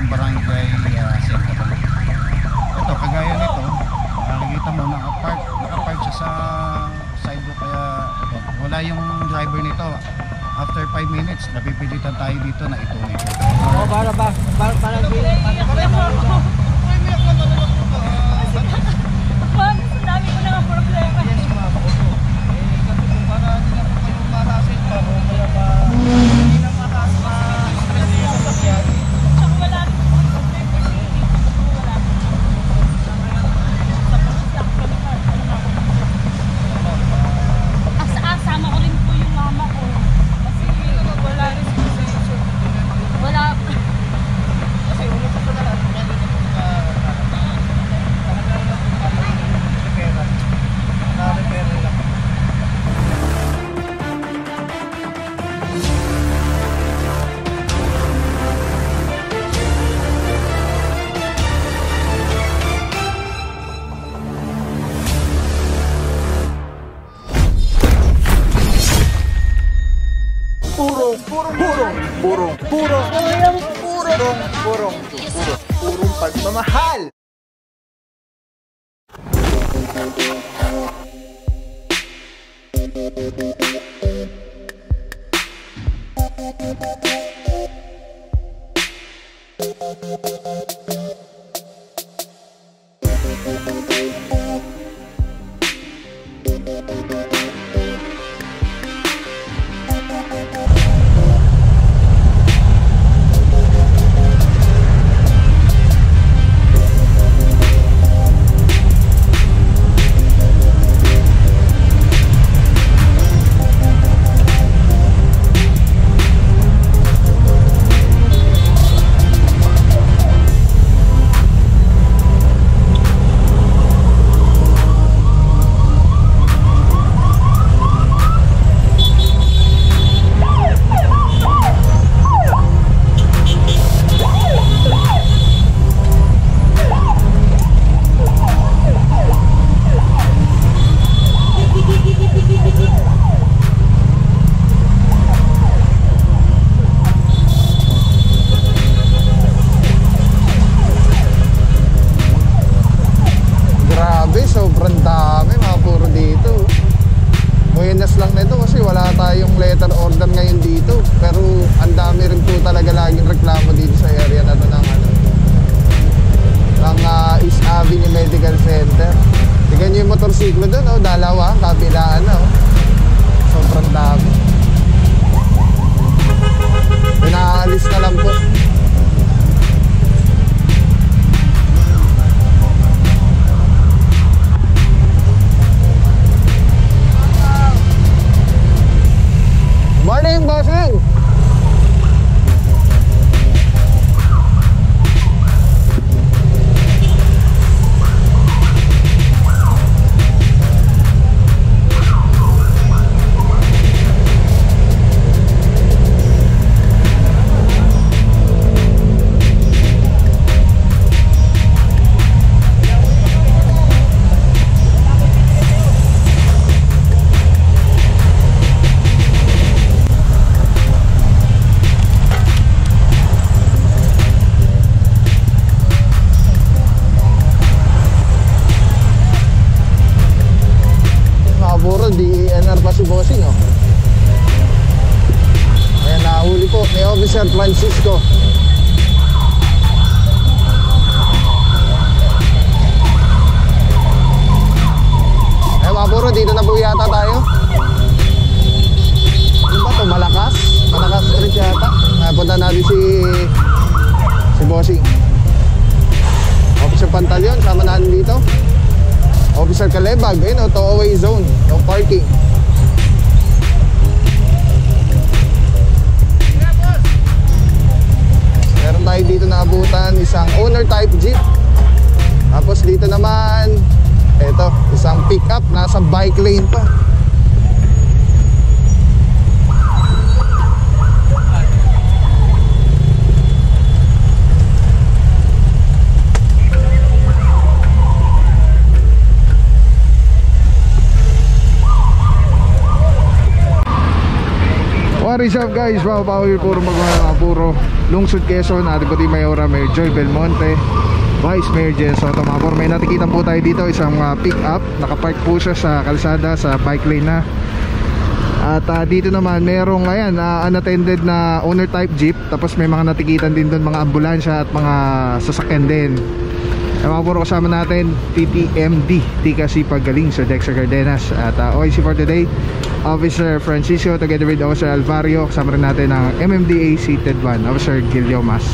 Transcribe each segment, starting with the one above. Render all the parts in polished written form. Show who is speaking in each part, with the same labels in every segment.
Speaker 1: ng barangay Secretary. Ito, kagaya nito, nakikita mo nakapark siya sa sidewalk, kaya ito, wala yung driver nito. After 5 minutes, napipilitan tayo dito na ituloy.
Speaker 2: Para dami ko na nga problema. Yes, ma'am. Kasi kung para hindi na po kayo marasin pa, o kaya pa hindi na marasin pa yung sasakyan. Tsaka wala rin po ang problema. Wala rin po. Sa pagsiyak kami pa, ano na ako. Sama ko rin po yung mama ko. Kasi wala rin po sa issue. Wala. Kasi ulo po sa lahat.
Speaker 3: Purong pagmamahal. Sobrang dami, mga puro dito. Buenas lang nito kasi wala tayong letter order ngayon dito. Pero ang dami rin po talaga laging reklamo dito sa area na to ng East Avenue Medical Center. Tignan nyo yung motorsiklo doon, oh, dalawa, kabilaan na, oh. Sobrang dami. Pinaalis na lang po. Morning, bossing! DENR pa si bossing, oh. Ayan, nahuli po ni Officer Francisco. Eh mga puro, dito na po yata tayo. Ano ba ito? Malakas? Malakas ulit yata. Punta natin si bossing. Officer Pantaleon, sama natin dito. Officer Calebag, ayun, tow-away zone, no parking. Meron tayo dito na abutan, isang owner type jeep. Tapos dito naman, eto, isang pickup, nasa bike lane pa. What is up guys? Wow, Power puro puro lungsod Quezon, Ate Puti Mayora, Mayor Joy Belmonte, Vice Mayor Jen Soto. Mga puro, may natikitan po tayo dito, isang pick up. Nakapark po siya sa kalsada, sa bike lane na. At dito naman merong unattended na owner type jeep. Tapos may mga natikitan din doon, mga ambulansya at mga sasakyan din. Mga puro, kasama natin TTMD, Tika Sipag Galing, Sir Dexter Cardenas. At OIC for today, Officer Francisco together with Officer Alvario. Kasama rin natin ang MMDA Seated 1, Officer Giliomas.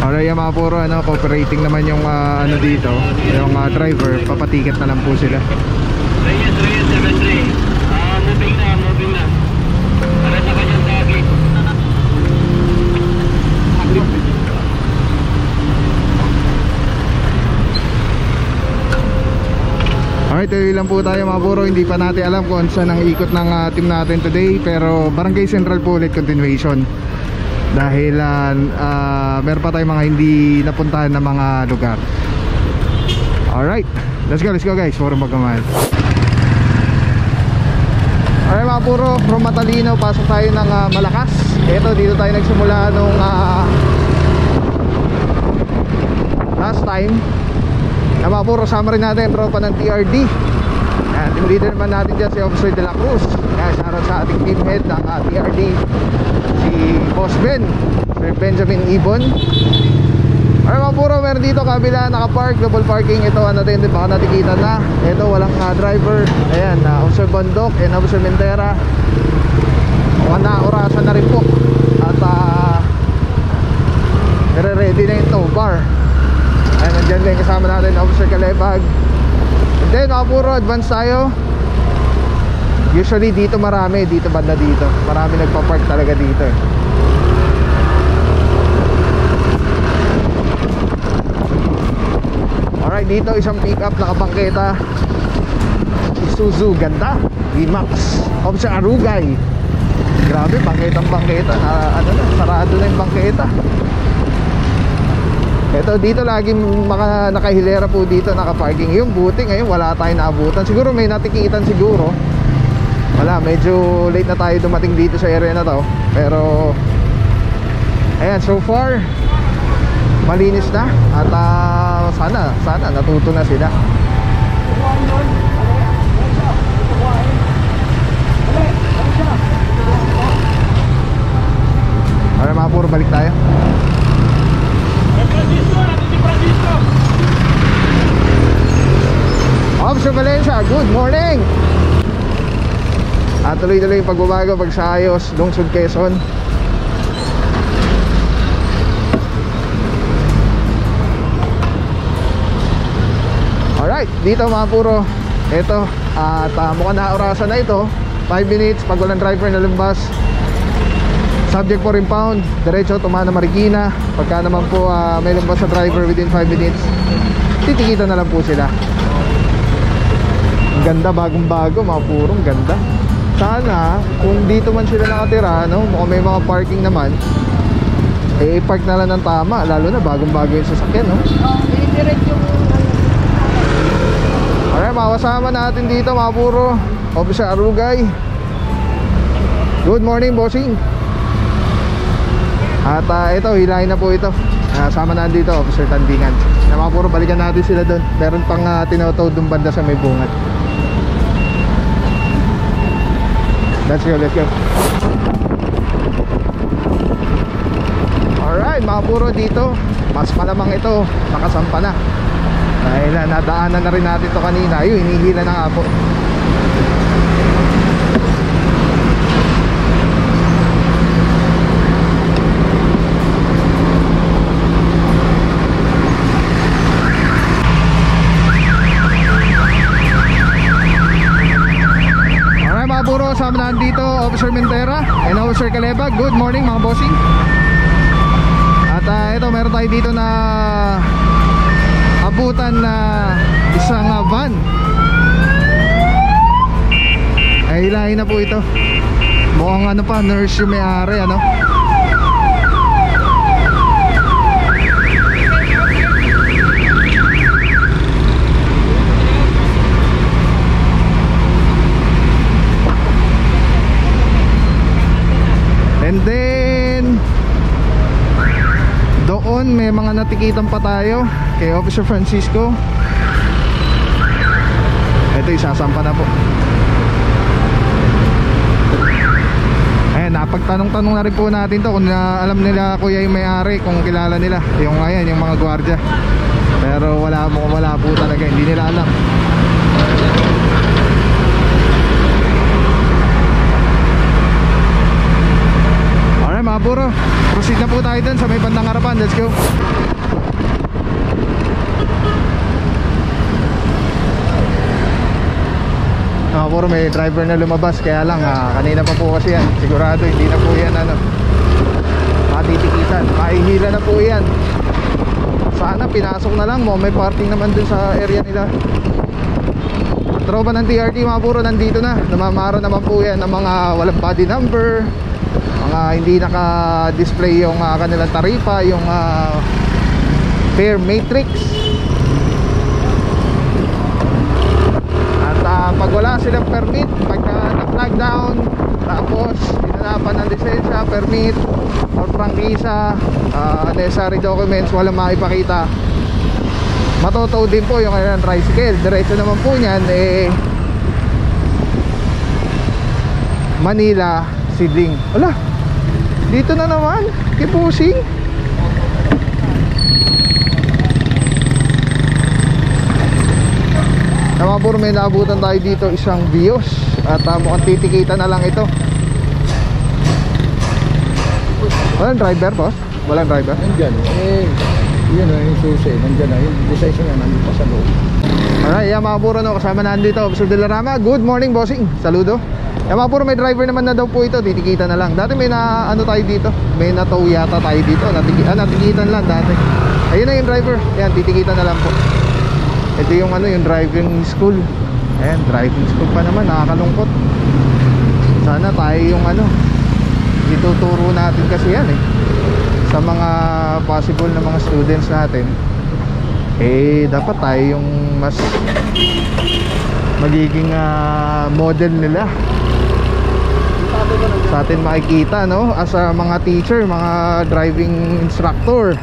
Speaker 3: Alright, mga puro, cooperating naman yung dito, yung driver, papatiket na lang po sila.
Speaker 2: Reyes 73. Moving na. Para sa kanyang target.
Speaker 3: Alright, tuloy lang po tayo mga puro. Hindi pa natin alam kung saan ang ikot ng team natin today, pero Barangay Central po ulit continuation. Dahil meron pa tayong mga hindi napuntahan na mga lugar. Alright, let's go guys, puro magkamahal. Alright mga puro, from Matalino pasok tayo ng Malakas. Ito, dito tayo nagsimula nung last time. Mga puro, sama rin natin tropa ng TRD. Team leader naman natin dyan si Officer De La Cruz. Shoutout sa ating team head ng TRD, si Boss Ben, Sir Benjamin Ibon. Alright mga puro, meron dito kabila nakapark, double parking. Ito unattended, baka natikitan na. Ito walang driver. Ayan, Officer Bondok and Officer Mentera. Orasan na rin po. At nire-ready na yung tow bar. Ayan, nandyan din kasama natin Officer Calebag. And then mga puro, advance tayo. Usually dito marami, dito banda dito. Marami nagpa-park talaga dito. Alright, dito isang pick up nakabangketa. Isuzu, ganda. V-Max, Officer Arugay. Grabe, bangketang bangketa. Sarado na yung bangketa. Ito, dito lagi mga nakahilera po dito, nakaparking. Yung buti ngayon wala tayong naabutan. Siguro may natikitan siguro. Wala, medyo late na tayo dumating dito sa area na to. Pero ayan, so far malinis na. At sana natuto na sila. Alright mga puro, balik tayo. Officer Valencia, good morning. At tuloy-tuloy yung pagbabago, pagsayos, lungsod Quezon. Alright, dito mga puro. Ito, at mukhang naorasan na ito. 5 minutes, pag walang driver na lumbas. Subject for impound, diretso Tumana Marikina. Pagka naman po may lumbas sa driver within 5 minutes, titikita na lang po sila. Ang ganda, bagong bago mga purong ganda. Sana kung dito man sila nakatira, mukhang may mga parking naman, i-park na lang ng tama. Lalo na bagong bago yung sasakyan, i-direct yung alright, makasama natin dito mga puro, Officer Arugay. Good morning bossing. At ito, hilahin na po ito. Sama na dito, Officer Tandingan. Na mga puro, balikan natin sila doon. Meron pang tinotowed doon banda sa may bungat. Let's go. Alright, mga puro, dito mas malamang ito nakasampa na. Dahil nadaanan na rin natin ito kanina. Ayun, hinihila na nga po. Puro, sama na dito Officer Mentera and Officer Calebag. Good morning mga bossing. At ito, meron tayo dito na abutan na isang van. Ay, hilahin na po ito. Mukhang nurse yung may-ari, may mga natikitan pa tayo kay Officer Francisco. Ito, isasampa na po. Ayan, napagtanong-tanong na rin po natin to kung alam nila kuya yung may-ari, kung kilala nila yung, ayan, yung mga gwardiya. Pero wala po talaga, hindi nila alam. Alright mga buro, proceed na po tayo dun sa may bandang harapan. Let's go. Mga buro, may driver na lumabas. Kaya lang kanina pa po kasi yan. Sigurado hindi na po yan matitikitan, mahihila na po yan. Sana pinasok na lang mo, may parking naman dun sa area nila. Tropa ng TRT mga buro, nandito na. Namamara naman po yan ng mga walang body number, mga hindi naka-display yung kanilang tarifa, yung fare matrix. At pag wala silang permit, pagka na-flag down, tapos hinanapan ng lisensya, permit or prangkisa, necessary documents, walang maipakita, matotow din po yung kanilang tricycle. Diretso naman po niyan Manila, Sidling. Wala, dito na naman Kipusing. Mga buro, may naabutan tayo dito isang Vios at mukhang titikitan na lang ito. Walang driver, boss? Walang driver?
Speaker 2: Nandyan, yun o, yung susi, nandyan na, yung design niya nandito sa loob.
Speaker 3: Alright, yan mga buro, no, kasama na dito Officer De La Rama. Good morning, bossing. Saludo. Yan mga buro, may driver naman na daw po ito, titikitan na lang. Dati may tayo dito, may natow yata tayo dito, natikitan lang dati. Ayun na yung driver, yan, titikitan na lang po. Ito yung yung driving school. Ayan, driving school pa naman, nakakalungkot. Sana tayo yung ituturo natin kasi yan sa mga possible na mga students natin. Dapat tayo yung mas magiging model nila sa atin makikita, no? As a mga teacher, mga driving instructor.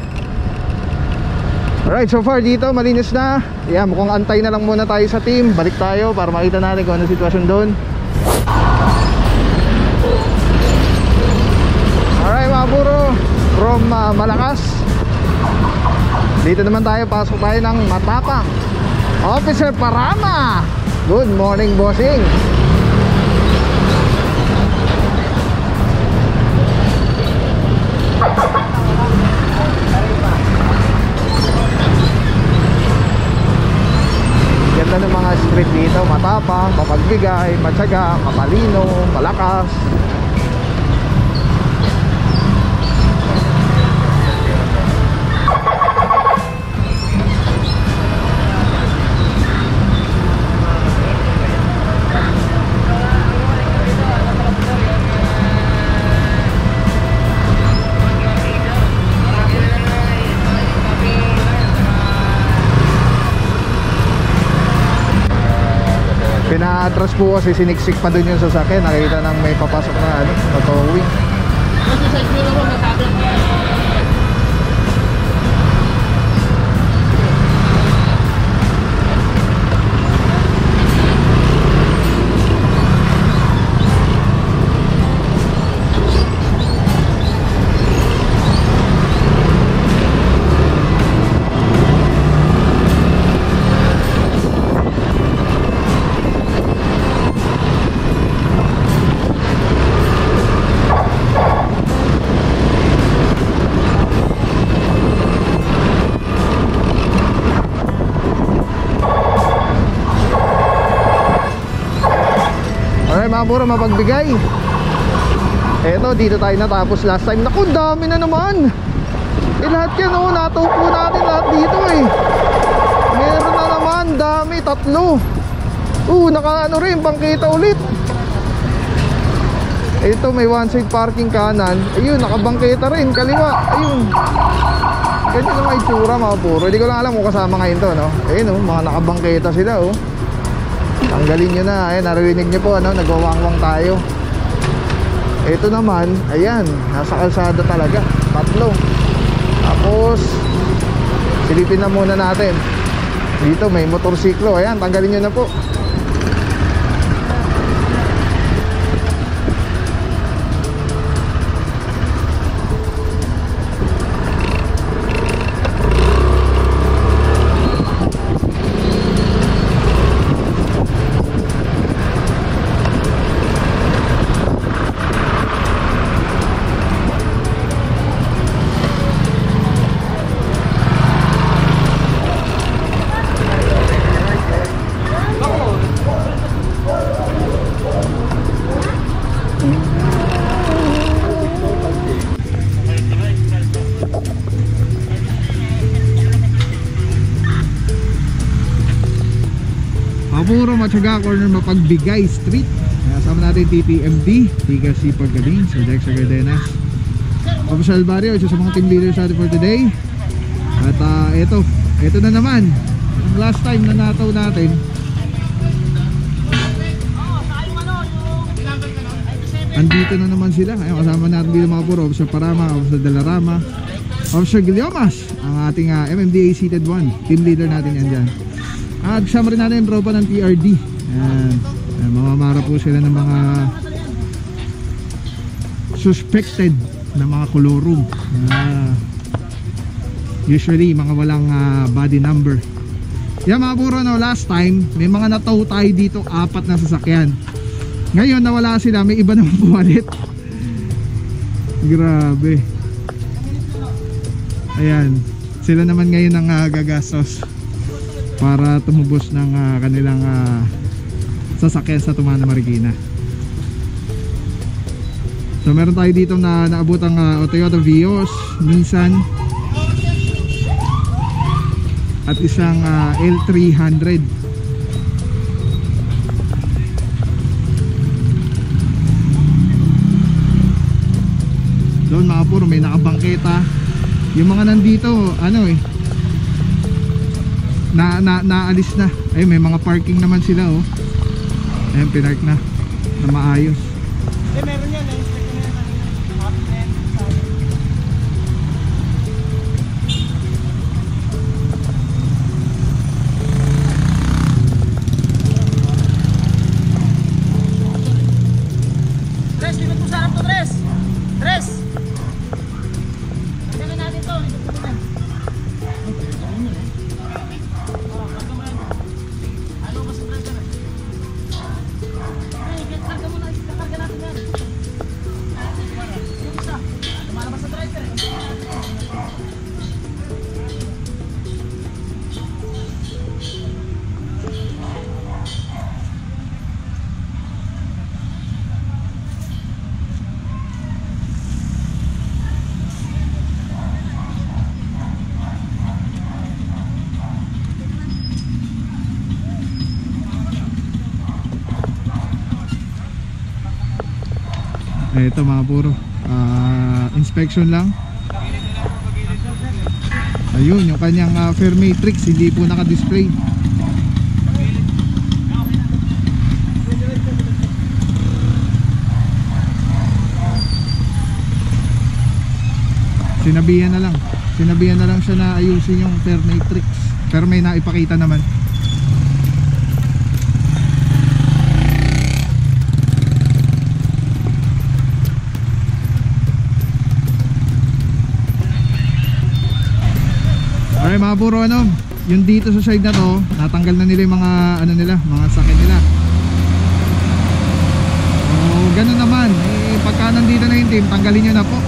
Speaker 3: Alright, so far dito malinis na. Yan, mukhang antay na lang muna tayo sa team. Balik tayo para makita natin kung ano sitwasyon doon. Alright mga buro, from Malakas, dito naman tayo, pasok tayo ng Matapang. Officer Parama, good morning bossing. Ganda ng mga street dito, matapang, mapagbigay, matyaga, matalino, malakas. Pina-atras po kasi siniksik pa dun yung sasakyan. Nakita nang may papasok na na towing.
Speaker 2: Kasi sa inyo naman masabi.
Speaker 3: Mga buro, mapagbigay. Eto, dito tayo natapos last time. Naku, dami na naman. Lahat yan nataupo natin lahat dito Meron na naman, dami, 3. Naka rin, bangkita ulit. Ito, may one side parking kanan. Ayun, nakabangkita rin, kaliwa. Ayun. Ganyan ang itsura mga buro. Hindi ko lang alam kung kasama ngayon to, no? Ayun, mga nakabangkita sila, Tanggalin nyo na, ayan, narinig nyo po, nagwawangwang tayo. Ito naman, ayan, nasa kalsada talaga, 3. Tapos Silipin na muna natin. Dito may motorsiklo. Ayan, tanggalin nyo na po. Puro Matyaga Corner, Mapagbigay Street. Kasama natin TTMD, Tika C. Paggaling, Sir Dexter Gardenas, Official Barrio, isa sa mga team leaders natin for today. At ito na naman ang last time na nataw natin. Andito na naman sila. Ayun, kasama natin dito mga puro Officer Parama, Officer Dalarama, Officer Guillomas, ang ating MMDA seated 1 team leader natin yan dyan. At kasama rin natin yung tropa ng TRD. Ayan. Mamamara po sila ng mga suspected na mga kolorum. Usually mga walang body number. Yan mga puro, no, last time may mga nataw tayo dito, 4 na sasakyan. Ngayon nawala sila, may iba naman pumalit. Grabe. Ayan, sila naman ngayon ang gagastos para tumubos ng kanilang sasakyan sa Tumana, Marikina. So meron tayo dito na naabot ang Toyota Vios, Nissan, at isang L300. Doon mga puro may nakabangketa. Yung mga nandito naalis na. Ay, may mga parking naman sila, oh. Ayun, pinark na maayos.
Speaker 2: Meron yan, na-inspect ko na yan kanina. Tres, libot mo sa harap to, Tres! Tres! Pagkakan natin to, libot mo na.
Speaker 3: Ito mga puro inspection lang. Ayun, yung kanyang fare matrix hindi po naka-display. Sinabihan na lang siya na ayusin yung fare matrix, pero may naipakita naman. Okay mga puro, yung dito sa side na to, natanggal na nila yung mga mga sakit nila. So ganun naman, pagka nandito na yung team, tanggalin nyo na po.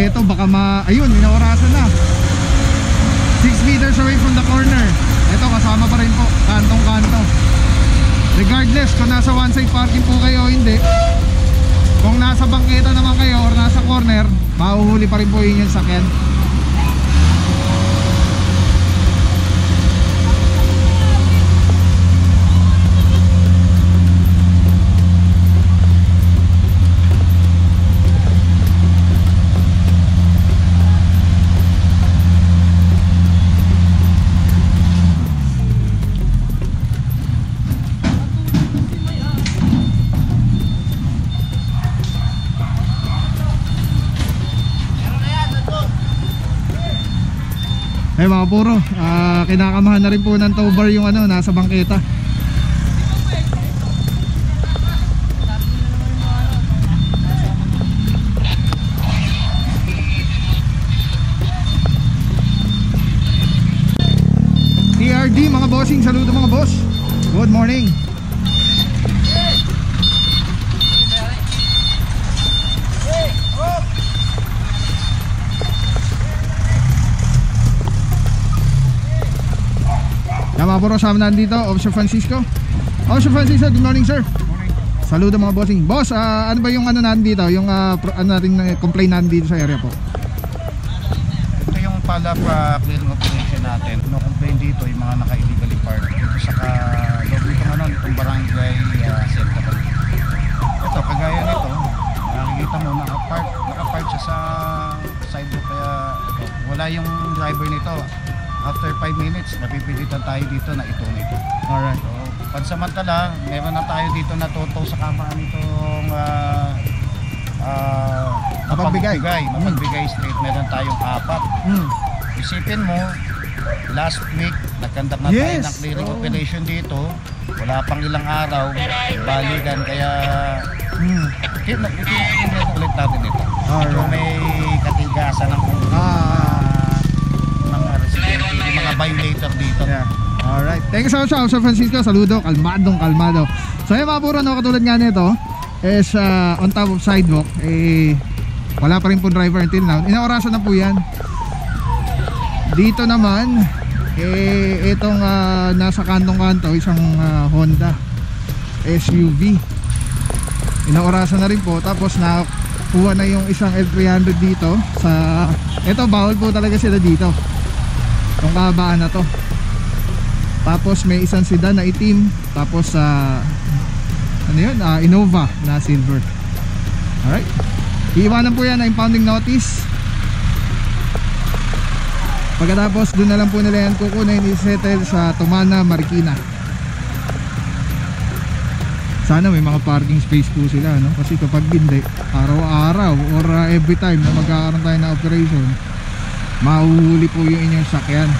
Speaker 3: Ito baka ayun, inaorasan na. 6 meters away from the corner. Ito kasama pa rin po, kantong kanto. Regardless kung nasa one side parking po kayo o hindi, kung nasa bangketa naman kayo or nasa corner, mahuhuli pa rin po yun yung sakyan. Eh mga puro, kinakamahan na rin po ng tow bar yung nasa bangketa. TRD mga bossing, saludo mga boss. Good morning. Mga puro, sama na dito, Officer Francisco. Officer Francisco, good morning sir.
Speaker 1: Morning.
Speaker 3: Saludo mga bossing. Boss, ano ba yung nandito? Yung natin complaint nandito sa area po?
Speaker 1: Ito yung follow-up clearing operation natin. No-complain dito yung mga naka-illegally park dito sa loob itong barangay center. Ito, kagaya nito, nakikita mo, naka-park siya sa sidewalk, kaya ito, wala yung driver nito. After 5 minutes, napipilitan tayo dito na itunay ito.
Speaker 3: Alright.
Speaker 1: So, pansamantala, meron na tayo dito na totow sa kamaan itong mapagbigay straight. Meron tayong 4. Isipin mo, last week, nagkandak na tayo ng clearing operation dito. Wala pang ilang araw, balikan, kaya itinit ulit natin ito. Medyo may katigasan ng mga violator dito.
Speaker 3: Yeah. Alright. Thank you so much, Officer Francisco. Saludo. Kalmado. So yung mga puro, katulad nga nito is on top of sidewalk, wala pa rin po driver until now. Inaorasan na po yan. Dito naman itong nasa kantong-kanto, isang Honda SUV. Inaorasan na rin po. Tapos nakuha na yung isang L300 dito sa, ito bawal po talaga sila dito, itong kabaan na to. Tapos may isang sedan na itim. Tapos ano yun? Innova na silver. Alright. Iiwanan po yan na impounding notice. Pagkatapos doon na lang po nila yan kukunin, i-settle sa Tumana, Marikina. Sana may mga parking space po sila, no? Kasi kapag hindi, araw-araw or every time na magkakaroon tayo na operation, mahuhuli po yung inyong sakyan.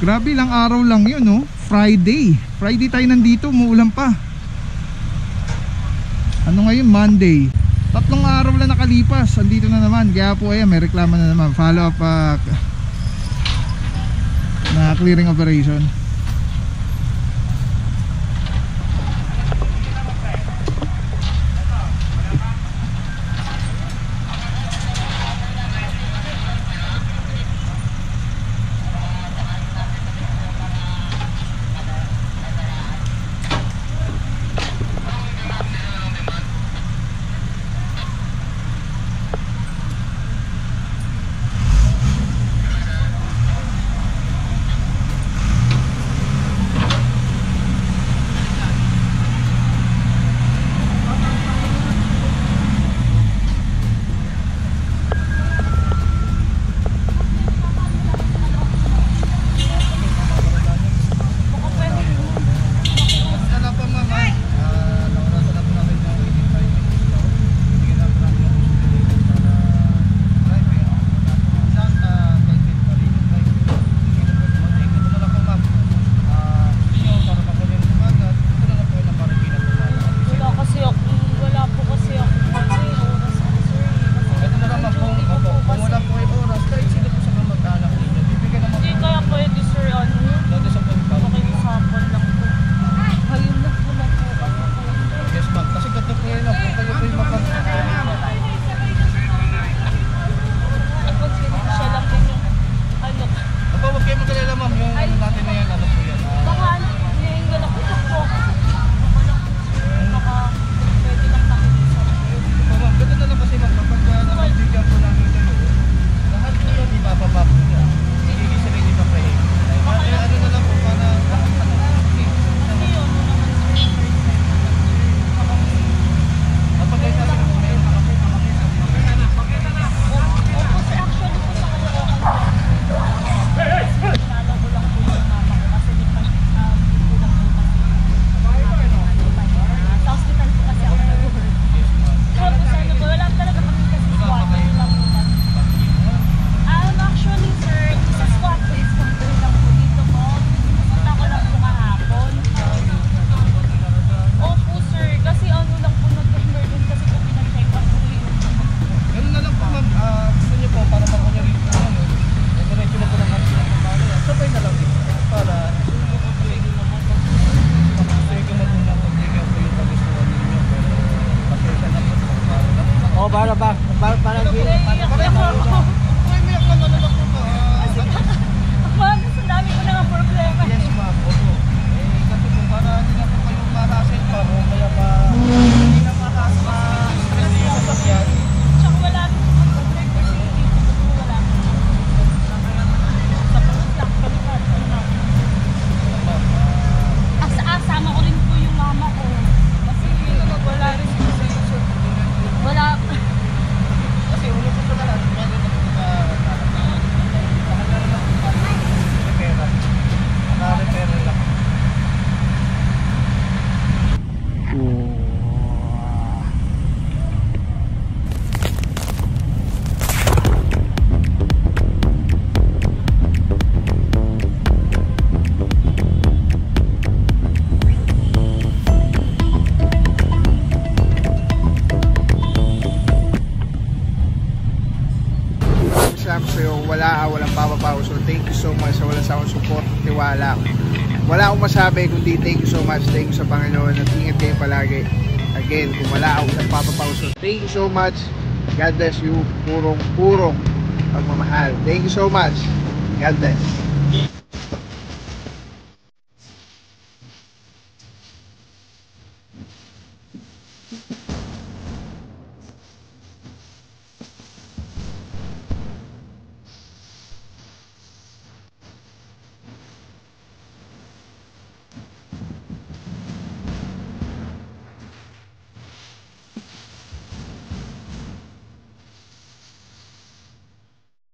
Speaker 3: Grabe, lang araw lang yun, no? Friday tayo nandito, umuulan pa. Ano ngayon? Monday. 3 araw lang nakalipas, andito na naman. Kaya po ayan, may reklamo na naman. Follow up na clearing operation.
Speaker 4: So thank you so much sa wala sa akong support at tiwala. Wala akong masabi kundi thank you so much. Thank you sa Panginoon at ingat kayo palagi. Again, kung wala ako sa papapauso, thank you so much. God bless you. Purong pagmamahal. Thank you so much. God bless.